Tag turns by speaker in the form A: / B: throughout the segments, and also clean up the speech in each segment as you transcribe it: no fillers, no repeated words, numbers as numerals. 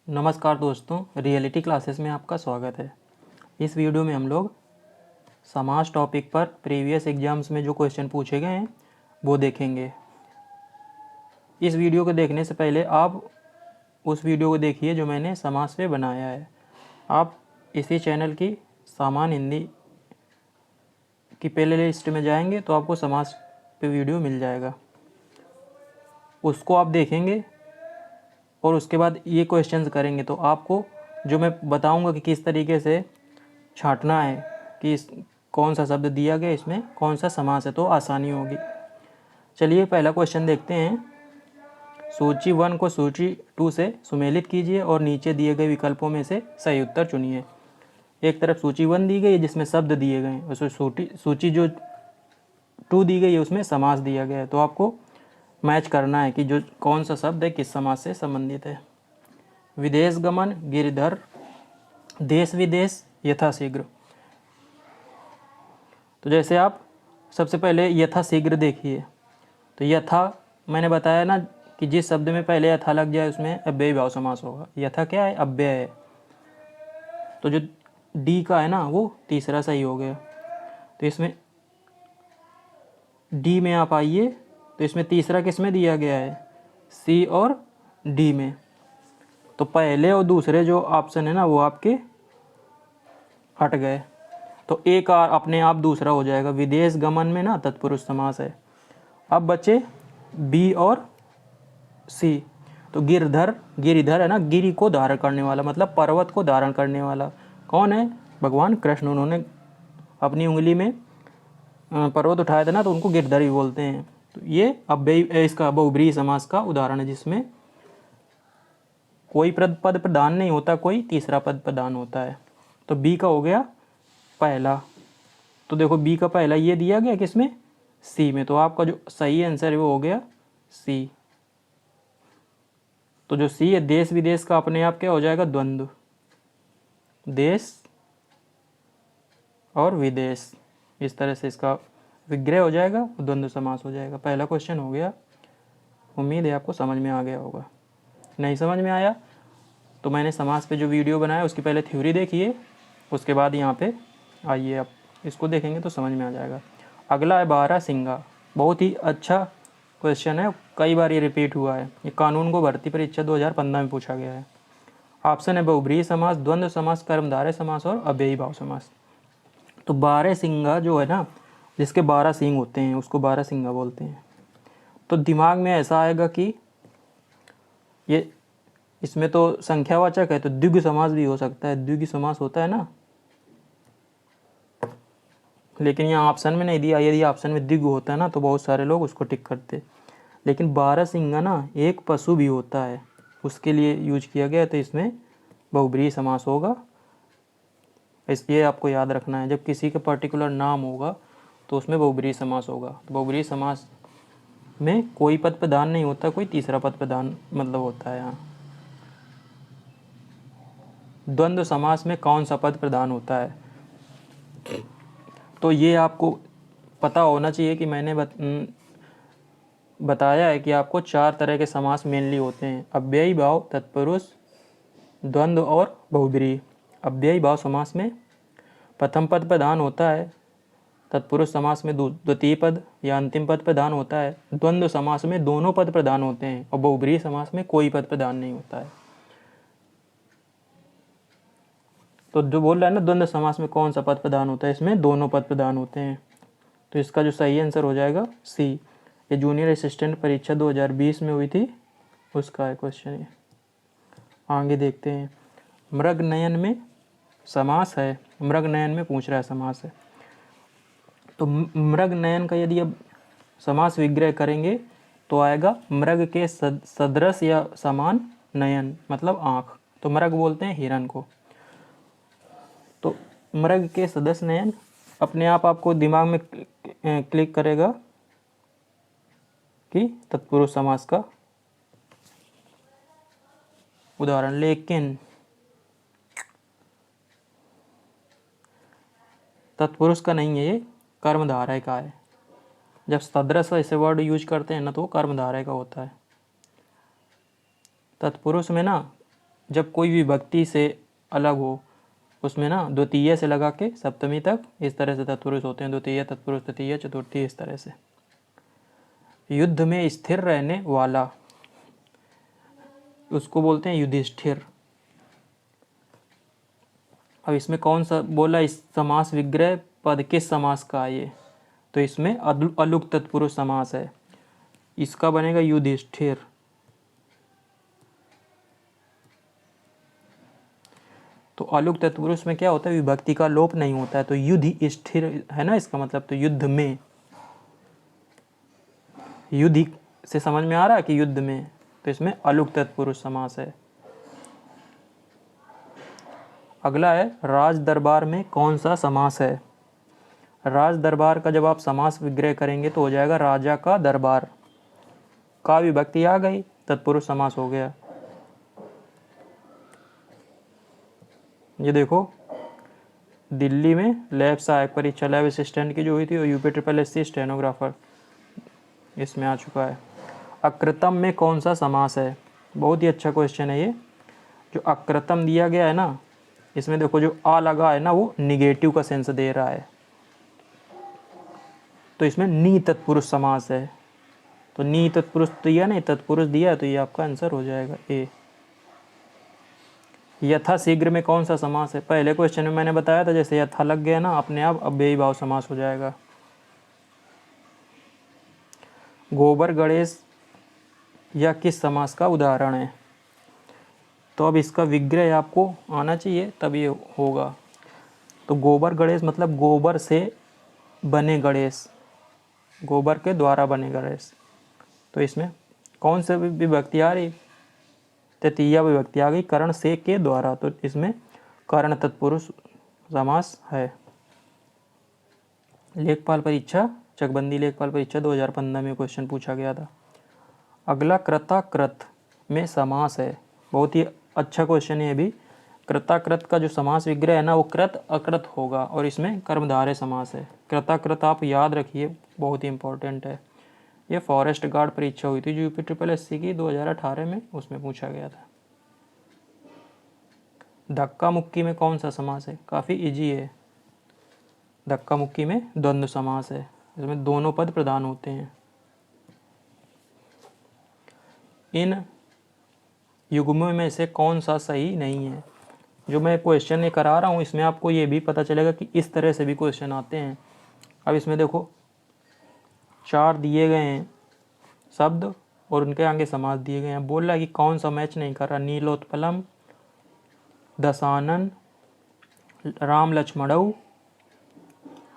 A: नमस्कार दोस्तों, reality classes में आपका स्वागत है। इस वीडियो में हम लोग समास टॉपिक पर प्रीवियस एग्जाम्स में जो क्वेश्चन पूछे गए हैं वो देखेंगे। इस वीडियो को देखने से पहले आप उस वीडियो को देखिए जो मैंने समास पे बनाया है। आप इसी चैनल की सामान्य हिंदी की प्ले लिस्ट में जाएंगे तो आपको समास पे वीडियो मिल जाएगा, उसको आप देखेंगे और उसके बाद ये क्वेश्चंस करेंगे तो आपको जो मैं बताऊंगा कि किस तरीके से छांटना है कि कौन सा शब्द दिया गया, इसमें कौन सा समास है, तो आसानी होगी। चलिए पहला क्वेश्चन देखते हैं। सूची 1 को सूची 2 से सुमेलित कीजिए और नीचे दिए गए विकल्पों में से सही उत्तर चुनिए। एक तरफ सूची 1 दी गई है जिसमें शब्द दिए गए हैं, उसमें सूची जो 2 दी गई है उसमें समास दिया गया है, तो आपको मैच करना है कि जो कौन सा शब्द है किस समास से संबंधित है। विदेश गमन, गिरधर, देश विदेश, यथाशीघ्र। तो जैसे आप सबसे पहले यथाशीघ्र देखिए, तो यथा मैंने बताया ना कि जिस शब्द में पहले यथा लग जाए उसमें अव्ययी भाव समास होगा। यथा क्या है? अव्यय है। तो जो डी का है ना वो तीसरा सही हो गया। तो इसमें डी में आप आइए, तो इसमें तीसरा किस में दिया गया है? सी और डी में। तो पहले और दूसरे जो ऑप्शन है ना वो आपके हट गए, तो एक अपने आप दूसरा हो जाएगा। विदेश गमन में ना तत्पुरुष समास है। अब बचे बी और सी। तो गिरधर, गिरिधर है ना, गिरि को धारण करने वाला, मतलब पर्वत को धारण करने वाला कौन है? भगवान कृष्ण। उन्होंने अपनी उंगली में पर्वत उठाया था ना, तो उनको गिरधर भी बोलते हैं। तो ये अव्ययी, इसका बहुब्रीहि समास का उदाहरण है जिसमें कोई पद प्रधान नहीं होता, कोई तीसरा पद प्रधान होता है। तो बी का हो गया पहला। तो देखो बी का पहला ये दिया गया किसमें? सी में। तो आपका जो सही आंसर है वो हो गया सी। तो जो सी है देश विदेश का अपने आप क्या हो जाएगा? द्वंद्व। देश और विदेश, इस तरह से इसका विग्रह हो जाएगा, द्वंद्व समास हो जाएगा। पहला क्वेश्चन हो गया। उम्मीद है आपको समझ में आ गया होगा। नहीं समझ में आया तो मैंने समास पे जो वीडियो बनाया उसकी पहले थ्योरी देखिए, उसके बाद यहाँ पे आइए, आप इसको देखेंगे तो समझ में आ जाएगा। अगला है बारहसिंगा। बहुत ही अच्छा क्वेश्चन है, कई बार ये रिपीट हुआ है। ये कानून को भर्ती परीक्षा 2015 में पूछा गया है। ऑप्शन है बहुब्रीहि समास, द्वंद्व समास, कर्मधारय समास और अव्ययी भाव समास। तो बारहसिंगा जो है ना, जिसके 12 सींग होते हैं उसको बारहसिंगा बोलते हैं। तो दिमाग में ऐसा आएगा कि ये इसमें तो संख्यावाचक है, तो द्विगु समास भी हो सकता है। द्विगु समास होता है ना, लेकिन यहाँ ऑप्शन में नहीं दिया। यदि ऑप्शन में द्विगु होता है ना तो बहुत सारे लोग उसको टिक करते। लेकिन बारहसिंगा ना एक पशु भी होता है, उसके लिए यूज किया गया, तो इसमें बहुब्रीहि समास होगा। इसलिए आपको याद रखना है, जब किसी का पर्टिकुलर नाम होगा तो उसमें बहुब्रीहि समास होगा। तो बहुब्रीहि समास में कोई पद प्रधान नहीं होता, कोई तीसरा पद प्रधान मतलब होता है। यहाँ द्वंद्व समास में कौन सा पद प्रधान होता है? तो ये आपको पता होना चाहिए कि मैंने बताया है कि आपको 4 तरह के समास मेनली होते हैं: अव्ययी भाव, तत्पुरुष, द्वंद्व और बहुब्रीहि। अव्ययी भाव समास में प्रथम पद प्रधान होता है, तत्पुरुष समास में द्वितीय पद या अंतिम पद प्रधान होता है, द्वंद्व समास में दोनों पद प्रधान होते हैं और बहुब्रीहि समास में कोई पद प्रधान नहीं होता है। तो जो बोल रहा है ना द्वंद्व समास में कौन सा पद प्रधान होता है, इसमें दोनों पद प्रधान होते हैं। तो इसका जो सही आंसर हो जाएगा सी। ये जूनियर असिस्टेंट परीक्षा 2020 में हुई थी, उसका है क्वेश्चन ये। आगे देखते हैं। मृग नयन में समास है, मृग नयन में पूछ रहा है समास है। तो मृग नयन का यदि अब समास विग्रह करेंगे तो आएगा मृग के सदृश या समान नयन, मतलब आँख। तो मृग बोलते हैं हिरण को। तो मृग के सदृश नयन अपने आप आपको दिमाग में क्लिक करेगा कि तत्पुरुष समास का उदाहरण। लेकिन तत्पुरुष का नहीं है, ये कर्मधारय का है। जब सदृश ऐसे वर्ड यूज करते हैं ना तो वो कर्मधारय का होता है। तत्पुरुष में ना जब कोई विभक्ति से अलग हो उसमें ना द्वितीय से लगा के सप्तमी तक इस तरह से तत्पुरुष होते हैं, द्वितीय, तत्पुरुष, तृतीय, चतुर्थी, इस तरह से। युद्ध में स्थिर रहने वाला उसको बोलते हैं युधिष्ठिर। अब इसमें कौन सा बोला, इस समास विग्रह पद किस समास का है ये, तो इसमें अलुक तत्पुरुष समास है, इसका बनेगा युधिष्ठिर। तो अलुक तत्पुरुष में क्या होता है, विभक्ति का लोप नहीं होता है, तो युधिष्ठिर है ना इसका मतलब। तो युद्ध में, युद्धि से समझ में आ रहा है कि युद्ध में, तो इसमें अलुक तत्पुरुष समास है। अगला है राज दरबार में कौन सा समास है। राज दरबार का जब आप समास विग्रह करेंगे तो हो जाएगा राजा का दरबार, का विभक्ति आ गई, तत्पुरुष समास हो गया। ये देखो दिल्ली में लैब सहायक परीक्षा, लैब असिस्टेंट की जो हुई थी, और यूपी SSC स्टेनोग्राफर, इसमें आ चुका है। अकृतम में कौन सा समास है, बहुत ही अच्छा क्वेश्चन है ये। जो अकृतम दिया गया है ना, इसमें देखो जो आ लगा है ना वो निगेटिव का सेंस दे रहा है, तो इसमें नी तत्पुरुष समास है। तो नी तत्पुरुष दिया नहीं, तत्पुरुष दिया है, तो ये आपका आंसर हो जाएगा ए। यथा शीघ्र में कौन सा समास है, पहले क्वेश्चन में मैंने बताया था, जैसे यथा लग गया ना अपने आप अव्ययी भाव समास हो जाएगा। गोबर गणेश या किस समास का उदाहरण है, तो अब इसका विग्रह आपको आना चाहिए तब ये होगा। तो गोबर गणेश मतलब गोबर से बने गणेश, गोबर के द्वारा बने गणेश, तो इसमें कौन से विभक्ति आ रही, तृतीया विभक्ति आ गई, करण से के द्वारा, तो इसमें कर्ण तत्पुरुष समास है। लेखपाल परीक्षा, चकबंदी लेखपाल परीक्षा 2015 में क्वेश्चन पूछा गया था। अगला कृताकृत में समास है, बहुत ही अच्छा क्वेश्चन है भी। कृताकृत का जो समास विग्रह है ना वो कृत अकृत होगा, और इसमें कर्मधारय समास है। कृताकृत आप याद रखिए, बहुत ही इंपॉर्टेंट है। ये फॉरेस्ट गार्ड परीक्षा हुई थी जो यूपी SSC की 2018 में, उसमें पूछा गया था। धक्का मुक्की में कौन सा समास है, काफ़ी इजी है। धक्का मुक्की में द्वंद्व समास है, इसमें दोनों पद प्रदान होते हैं। इन युग्मों में से कौन सा सही नहीं है, जो मैं क्वेश्चन ये करा रहा हूँ इसमें आपको ये भी पता चलेगा कि इस तरह से भी क्वेश्चन आते हैं। अब इसमें देखो 4 दिए गए हैं शब्द और उनके आगे समास दिए गए हैं, बोल रहा है कि कौन सा मैच नहीं कर रहा। नीलोत्पलम, दशानन, राम लक्ष्मणऊ,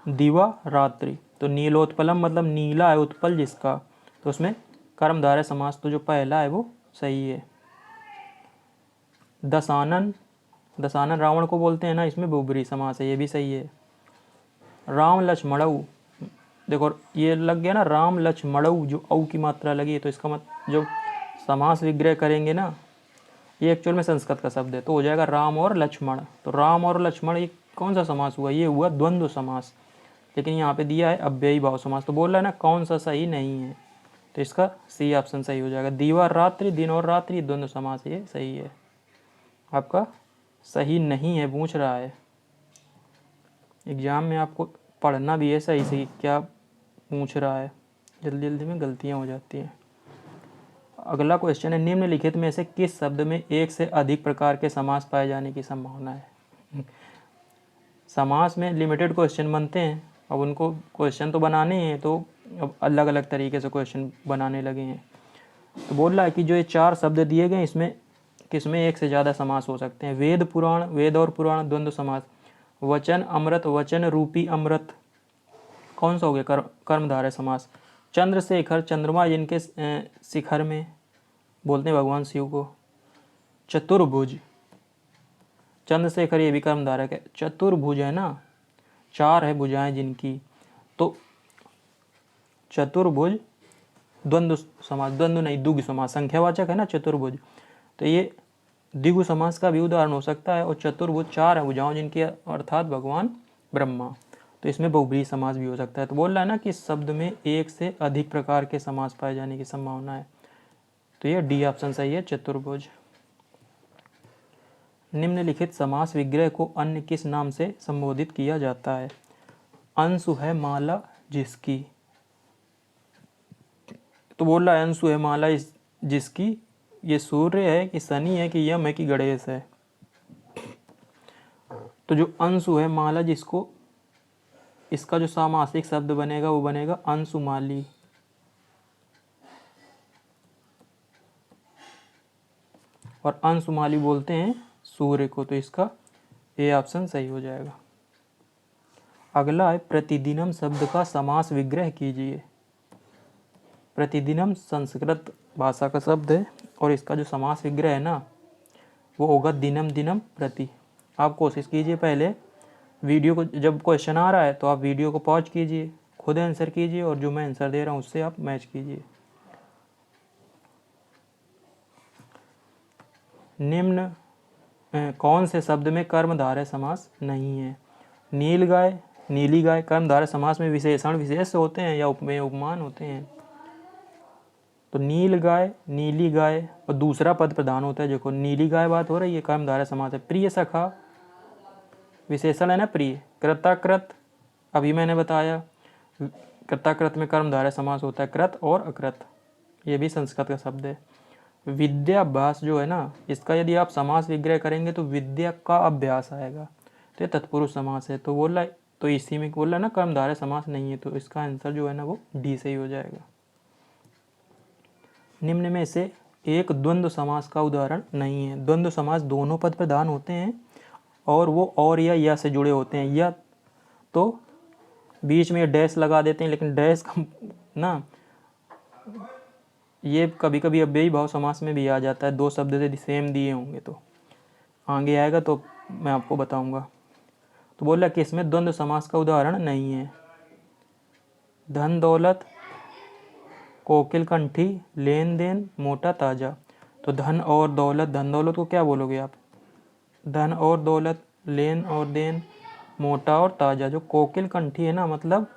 A: दिवा रात्रि। तो नीलोत्पलम मतलब नीला है उत्पल जिसका, तो उसमें कर्मधारय समास, तो जो पहला है वो सही है। दशानन, दशानन रावण को बोलते हैं ना, इसमें बहुब्रीहि समास है, ये भी सही है। राम लक्ष्मणऊ, देखो ये लग गया ना राम लक्ष्मणऊ, जो औ की मात्रा लगी है, तो इसका जो समास विग्रह करेंगे ना, ये एक्चुअल में संस्कृत का शब्द है, तो हो जाएगा राम और लक्ष्मण। तो राम और लक्ष्मण ये कौन सा समास हुआ, ये हुआ द्वंद्व समास, लेकिन यहाँ पे दिया है अव्ययी भाव समास। तो बोल रहा है ना कौन सा सही नहीं है, तो इसका सी ऑप्शन सही हो जाएगा। दीवा रात्रि, दिन और रात्रि द्वंद्व समास, ये सही है। आपका सही नहीं है पूछ रहा है, एग्जाम में आपको पढ़ना भी है सही से क्या पूछ रहा है, जल्दी जल्दी में गलतियाँ हो जाती हैं। अगला क्वेश्चन है, निम्नलिखित में से किस शब्द में एक से अधिक प्रकार के समास पाए जाने की संभावना है। समास में लिमिटेड क्वेश्चन बनते हैं, अब उनको क्वेश्चन तो बनाने हैं, तो अब अलग अलग तरीके से क्वेश्चन बनाने लगे हैं। तो बोल रहा है कि जो ये 4 शब्द दिए गए इसमें किसमें एक से ज़्यादा समास हो सकते हैं। वेद पुराण, वेद और पुराण द्वंद्व समास। वचन अमृत, वचन रूपी अमृत, कौन सा हो गया, कर्मधारय समास। चंद्रशेखर, चंद्रमा जिनके शिखर में, बोलते हैं भगवान शिव को। चतुर्भुज, चंद्रशेखर ये भी कर्मधारक है। चतुर्भुज है ना, 4 है भुजाएं जिनकी, तो चतुर्भुज द्वंद्व समास, द्वंद्व नहीं द्विगु समास, संख्यावाचक है ना चतुर्भुज, तो ये द्विगु समास का भी उदाहरण हो सकता है। और चतुर्भुज 4 है भुजाओं जिनकी, अर्थात भगवान ब्रह्मा, तो इसमें बहुब्रीहि समास भी हो सकता है। तो बोल रहा है ना कि इस शब्द में एक से अधिक प्रकार के समास पाए जाने की संभावना है, तो ये डी ऑप्शन सही है, चतुर्भुज। निम्नलिखित समास विग्रह को अन्य किस नाम से संबोधित किया जाता है? अंशु है माला जिसकी। तो बोल रहा है अंशु है माला जिसकी, ये सूर्य है कि शनि है कि यम है कि गणेश है? तो जो अंशु है माला जिसको, इसका जो सामासिक शब्द बनेगा वो बनेगा अंशुमाली। और अंशुमाली बोलते हैं सूर्य को, तो इसका ए ऑप्शन सही हो जाएगा। अगला है प्रतिदिनम शब्द का समास विग्रह कीजिए। प्रतिदिनम संस्कृत भाषा का शब्द है और इसका जो समास विग्रह है ना वो होगा दिनम दिनम प्रति। आप कोशिश कीजिए, पहले वीडियो को, जब क्वेश्चन आ रहा है तो आप वीडियो को पॉज कीजिए, खुद आंसर कीजिए और जो मैं आंसर दे रहा हूँ उससे आप मैच कीजिए। निम्न कौन से शब्द में कर्मधारय समास नहीं है? नील गाय, नीली गाय। कर्मधारय समास में विशेषण विशेष होते हैं या उपमेय उपमान होते हैं? तो नील गाय, नीली गाय और दूसरा पद प्रधान होता है। देखो नीली गाय बात हो रही है, कर्मधारय समास है। प्रिय सखा, विशेषण है ना प्रिय। कृताकृत, अभी मैंने बताया कृताकृत में कर्मधारय समास होता है, कृत और अकृत, ये भी संस्कृत का शब्द है। विद्याभ्यास जो है ना, इसका यदि आप समास विग्रह करेंगे तो विद्या का अभ्यास आएगा, तो ये तत्पुरुष समास है। तो बोल रहा है, तो इसी में बोल रहा है ना कर्मधारय समास नहीं है, तो इसका आंसर जो है ना वो डी से ही हो जाएगा। निम्न में से एक द्वंद्व समास का उदाहरण नहीं है। द्वंद्व समास दोनों पद प्रधान होते हैं और वो और या से जुड़े होते हैं, या तो बीच में डैश लगा देते हैं, लेकिन डैश का ना ये कभी कभी अव्ययी भाव समास में भी आ जाता है, दो शब्द से सेम दिए होंगे तो आगे आएगा तो मैं आपको बताऊंगा। तो बोल रहा है कि इसमें द्वंद्व समास का उदाहरण नहीं है। धन दौलत, कोकिल कंठी, लेन देन, मोटा ताजा। तो धन और दौलत, धन दौलत को क्या बोलोगे आप? धन और दौलत, लेन और देन, मोटा और ताजा। जो कोकिल कंठी है ना, मतलब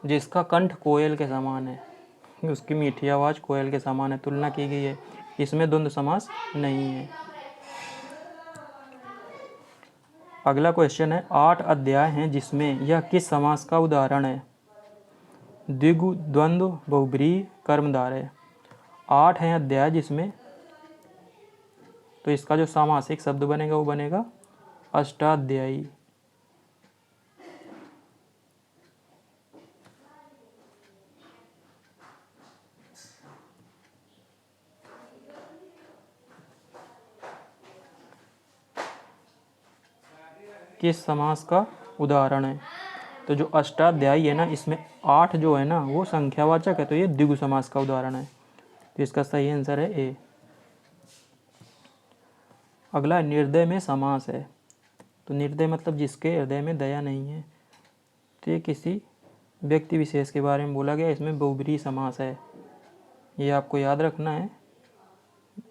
A: जिसका कंठ कोयल के समान है, उसकी मीठी आवाज़ कोयल के समान है, तुलना की गई है, इसमें द्वंद्व समास नहीं है। अगला क्वेश्चन है 8 अध्याय हैं जिसमें यह किस समास का उदाहरण है? द्विगु, द्वंद्व, बहुब्रीहि, कर्मधारय। 8 हैं अध्याय जिसमें, तो इसका जो सामासिक शब्द बनेगा वो बनेगा अष्टाध्यायी। किस समास का उदाहरण है? तो जो अष्टाध्यायी है ना, इसमें 8 जो है ना वो संख्यावाचक है, तो ये द्विगु समास का उदाहरण है, तो इसका सही आंसर है ए। अगला निर्दय में समास है। तो निर्दय मतलब जिसके हृदय में दया नहीं है, तो ये किसी व्यक्ति विशेष के बारे में बोला गया, इसमें बहुब्रीहि समास है, ये आपको याद रखना है।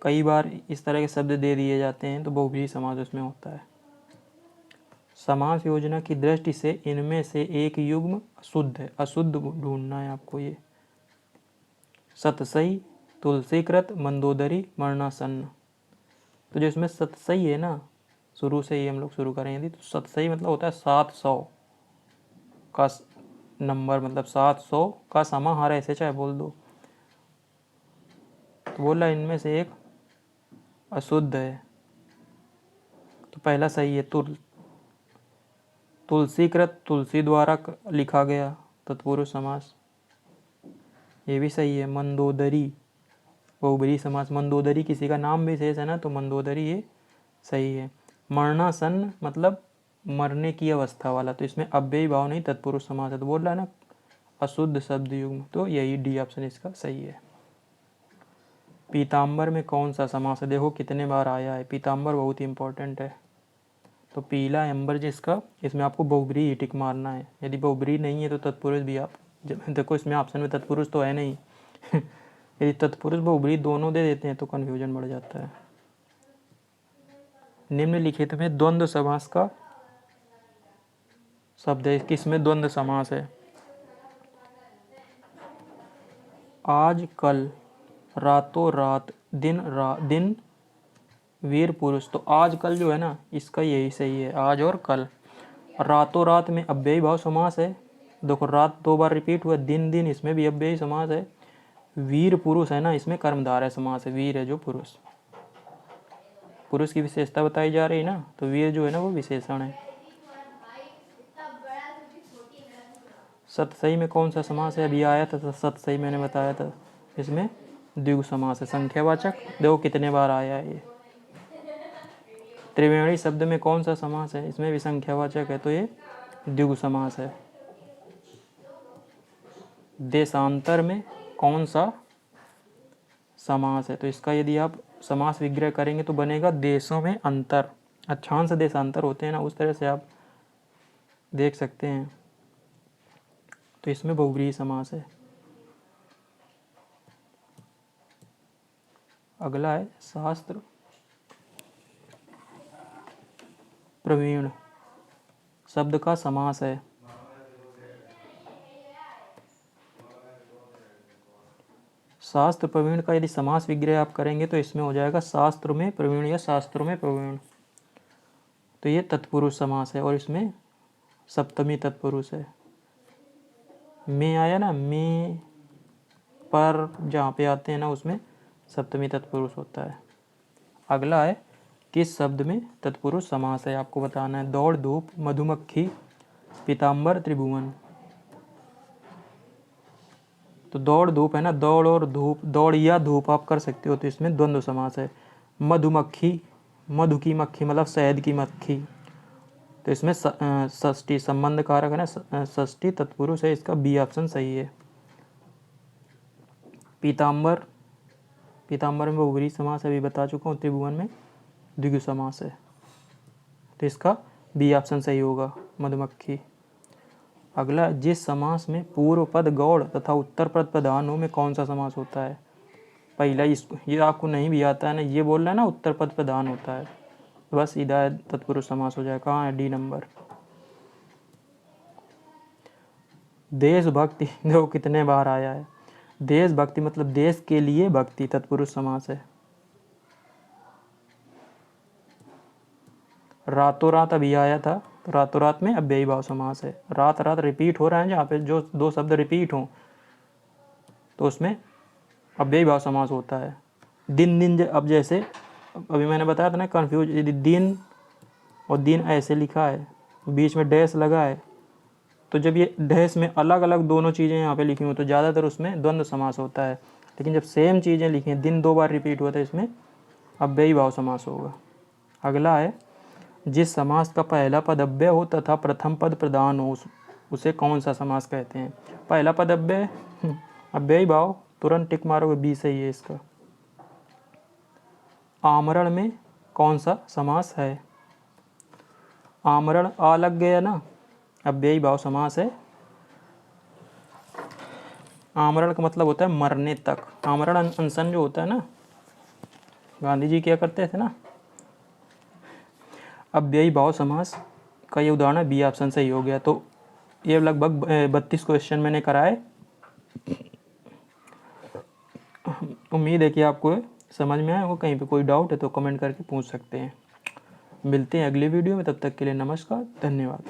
A: कई बार इस तरह के शब्द दे दिए जाते हैं तो बहुब्रीहि समास उसमें होता है। समास योजना की दृष्टि से इनमें से एक युग्म अशुद्ध है, अशुद्ध ढूंढना है आपको। ये सतसई, तुलसीकृत, मंदोदरी, मरणासन्न। तो जो इसमें सतसई है ना, शुरू से ही हम लोग शुरू करें यदि, तो सतसई मतलब होता है 700 का नंबर, मतलब 700 का समाहार, ऐसे चाहे बोल दो। तो बोला इनमें से एक अशुद्ध है, तो पहला सही है तुलसीकृत, तुलसी द्वारा लिखा गया, तत्पुरुष समास, ये भी सही है। मंदोदरी, बहुब्रीहि समास, मंदोदरी किसी का नाम विशेष है ना, तो मंदोदरी ये सही है। मरणासन्न मतलब मरने की अवस्था वाला, तो इसमें अव्ययी भाव नहीं, तत्पुरुष समास है, तो बोल रहा है ना अशुद्ध शब्द युग्म, तो यही डी ऑप्शन इसका सही है। पीताम्बर में कौन सा समास है? देखो कितने बार आया है, पीताम्बर बहुत ही इंपॉर्टेंट है। तो पीला अंबर जिसका, इसमें आपको बहुब्रीहि टिक मारना है, यदि बहुब्रीहि नहीं है तो तत्पुरुष भी आप, देखो इसमें ऑप्शन में तत्पुरुष तो है नहीं यदि तत्पुरुष बहुब्रीहि दोनों दे देते हैं तो कन्फ्यूजन बढ़ जाता है। निम्नलिखित में द्वंद्व समास का शब्द है, किसमें द्वंद्व समास है? आज कल, रातों रात, दिन वीर पुरुष, तो आजकल जो है ना इसका यही सही है, आज और कल। रातों रात में अव्ययी भाव समास है, देखो रात 2 बार रिपीट हुआ, दिन दिन इसमें भी अव्ययी समास है। वीर पुरुष है ना, इसमें कर्मधारय समास है, वीर है जो पुरुष, पुरुष की विशेषता बताई जा रही है ना, तो वीर जो है ना वो विशेषण है। सतसई में कौन सा समास है, अभी आया था सतसई, मैंने बताया था, इसमें द्विगु समास है, संख्यावाचक, देखो कितने बार आया है ये। त्रिवेणी शब्द में कौन सा समास है, इसमें भी संख्यावाचक है, तो ये द्विगु समास है। देशांतर में कौन सा समास है, तो इसका यदि आप समास विग्रह करेंगे तो बनेगा देशों में अंतर, अक्षांश देशांतर होते हैं ना, उस तरह से आप देख सकते हैं, तो इसमें बहुव्रीहि समास है। अगला है शास्त्र प्रवीण शब्द का समास है। शास्त्र प्रवीण का यदि समास विग्रह आप करेंगे तो इसमें हो जाएगा शास्त्र में प्रवीण या शास्त्रों में प्रवीण, तो ये तत्पुरुष समास है और इसमें सप्तमी तत्पुरुष है। में आया ना, में पर जहाँ पे आते हैं ना उसमें सप्तमी तत्पुरुष होता है। अगला है किस शब्द में तत्पुरुष समास है, आपको बताना है। दौड़ धूप मधुमक्खी पीताम्बर त्रिभुवन, तो दौड़ धूप है ना, दौड़ और धूप, दौड़ या धूप आप कर सकते हो, तो इसमें द्वंद्व समास है। मधुमक्खी, मधु की मक्खी मतलब शहद की मक्खी, तो इसमें षष्ठी संबंध कारक है ना, षष्ठी तत्पुरुष है, इसका बी ऑप्शन सही है। पीताम्बर, पीताम्बर में बहुव्रीहि समास अभी बता चुका हूँ, त्रिभुवन में द्विगु समास है, तो इसका बी ऑप्शन सही होगा, मधुमक्खी। अगला, जिस समास में पूर्व पद गौड़ तथा उत्तर पद प्रधान हो में कौन सा समास होता है। पहला ये आपको नहीं भी आता है ना, ये बोल रहा है ना उत्तर पद प्रधान होता है, बस सीधा तत्पुरुष समास हो जाएगा। कहाँ है, डी नंबर। देशभक्ति, देखो कितने बार आया है, देशभक्ति मतलब देश के लिए भक्ति, तत्पुरुष समास है। रातों रात अभी आया था, तो रातों रात में अव्ययी भाव समास है। रात रात रिपीट हो रहा है, जहाँ पे जो 2 शब्द रिपीट हों तो उसमें अव्ययी भाव समास होता है। दिन दिन, अब जैसे अभी मैंने बताया था ना कन्फ्यूज, यदि दिन और दिन ऐसे लिखा है, बीच में डैश लगा है, तो जब ये डैश में अलग अलग दोनों चीज़ें यहाँ पे लिखी हुई तो ज़्यादातर उसमें द्वंद्व समास होता है, लेकिन जब सेम चीज़ें लिखी हैं, दिन 2 बार रिपीट हुआ था, इसमें अव्ययी भाव समास होगा। अगला है, जिस समास का पहला पद अव्यय हो तथा प्रथम पद प्रधान हो उसे कौन सा समास कहते हैं। पहला पद अव्यय, अव्ययी भाव, तुरंत टिक मारोगे, बी सही है इसका। आमरण में कौन सा समास है, आमरण आ लग गया ना, अव्ययी भाव समास है। आमरण का मतलब होता है मरने तक, आमरण अनशन जो होता है ना, गांधी जी क्या करते थे ना, अव्ययी भाव समास का ये उदाहरण बी ऑप्शन सही हो गया। तो ये लगभग 32 क्वेश्चन मैंने कराए, उम्मीद है कि आपको समझ में आया होगा। कहीं पे कोई डाउट है तो कमेंट करके पूछ सकते हैं। मिलते हैं अगली वीडियो में, तब तक के लिए नमस्कार, धन्यवाद।